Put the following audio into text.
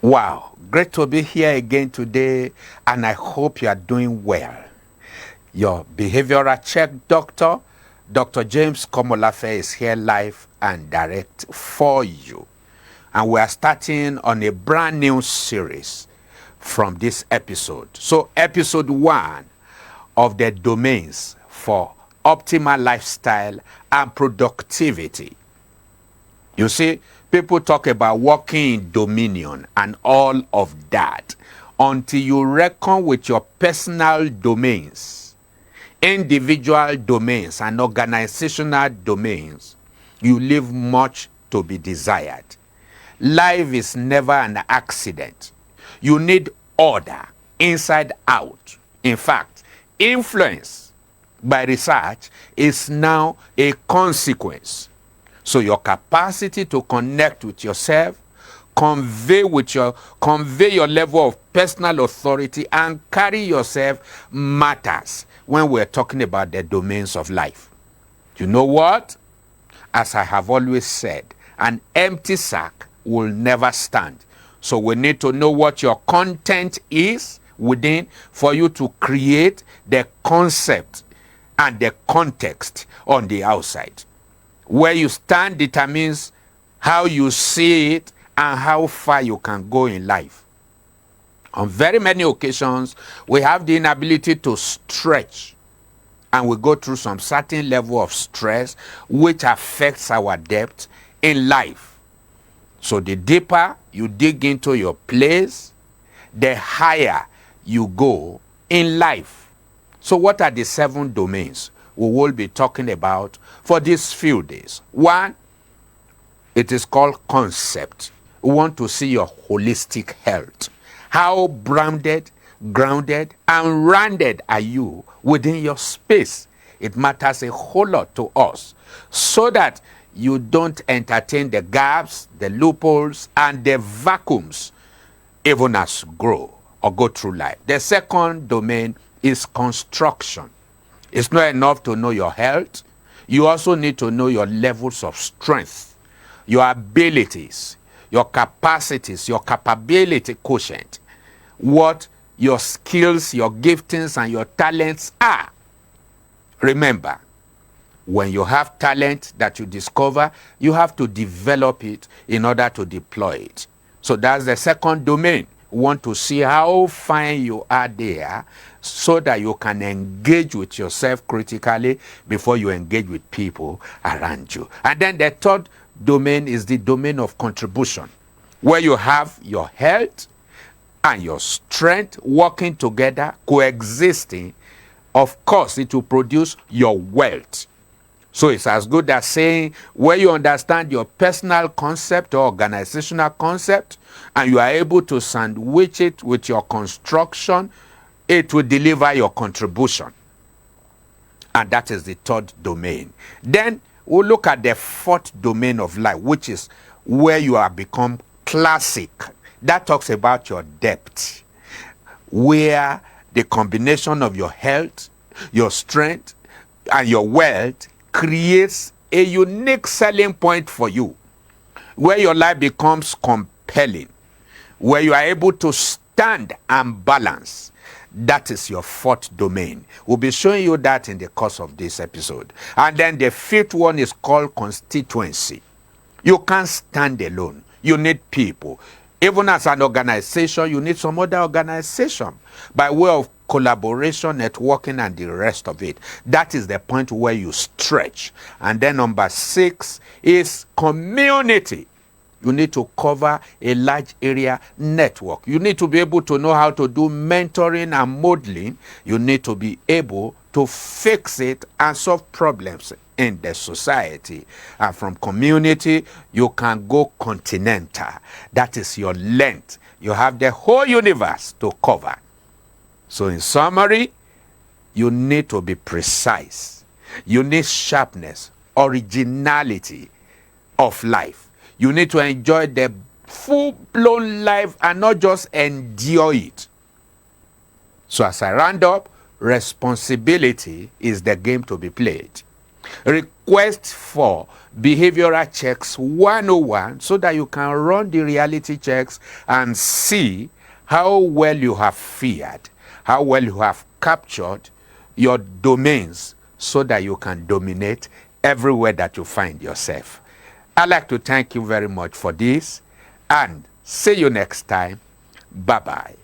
Wow, great to be here again today, and I hope you are doing well. Your behavioral check doctor, Dr. James Komolafe, is here live and direct for you. And we are starting on a brand new series from this episode. So, episode 1 of the domains for optimal lifestyle and productivity. You see, people talk about walking in dominion and all of that until you reckon with your personal domains, individual domains, and organizational domains. You leave much to be desired. Life is never an accident. You need order inside out. In fact, influence by research is now a consequence. So your capacity to connect with yourself, convey your level of personal authority, and carry yourself matters when we're talking about the domains of life. You know what? As I have always said, an empty sack will never stand. So we need to know what your content is within for you to create the concept and the context on the outside. Where you stand determines how you see it and how far you can go in life. On very many occasions, we have the inability to stretch, and we go through some certain level of stress which affects our depth in life. So the deeper you dig into your place, the higher you go in life. So what are the 7 domains we will be talking about for these few days? 1, it is called concept. We want to see your holistic health. How grounded, and rounded are you within your space? It matters a whole lot to us so that you don't entertain the gaps, the loopholes, and the vacuums even as you grow or go through life. The second domain is construction. It's not enough to know your health. You also need to know your levels of strength, your abilities, your capacities, your capability quotient, what your skills, your giftings, and your talents are. Remember, when you have talent that you discover, you have to develop it in order to deploy it. So that's the second domain. We want to see how fine you are there so that you can engage with yourself critically before you engage with people around you. And then the third domain is the domain of contribution, where you have your health and your strength working together, coexisting. Of course, it will produce your wealth. So it's as good as saying where you understand your personal concept or organizational concept and you are able to sandwich it with your construction, it will deliver your contribution. And that is the third domain. Then we'll look at the fourth domain of life, which is where you have become classic. That talks about your depth, where the combination of your health, your strength, and your wealth creates a unique selling point for you, where your life becomes compelling, where you are able to stand and balance. That is your fourth domain. We'll be showing you that in the course of this episode. And then the fifth one is called constituency. You can't stand alone. You need people. Even as an organization, you need some other organization by way of collaboration, networking, and the rest of it. That is the point where you stretch. And then number 6 is community. You need to cover a large area network. You need to be able to know how to do mentoring and modeling. You need to be able to fix it and solve problems in the society. And from community, you can go continental. That is your length. You have the whole universe to cover. So in summary, you need to be precise. You need sharpness, originality of life. You need to enjoy the full-blown life and not just endure it. So as I round up, responsibility is the game to be played. Request for behavioral checks 101 so that you can run the reality checks and see how well you have feared, how well you have captured your domains so that you can dominate everywhere that you find yourself. I'd like to thank you very much for this and see you next time. Bye-bye.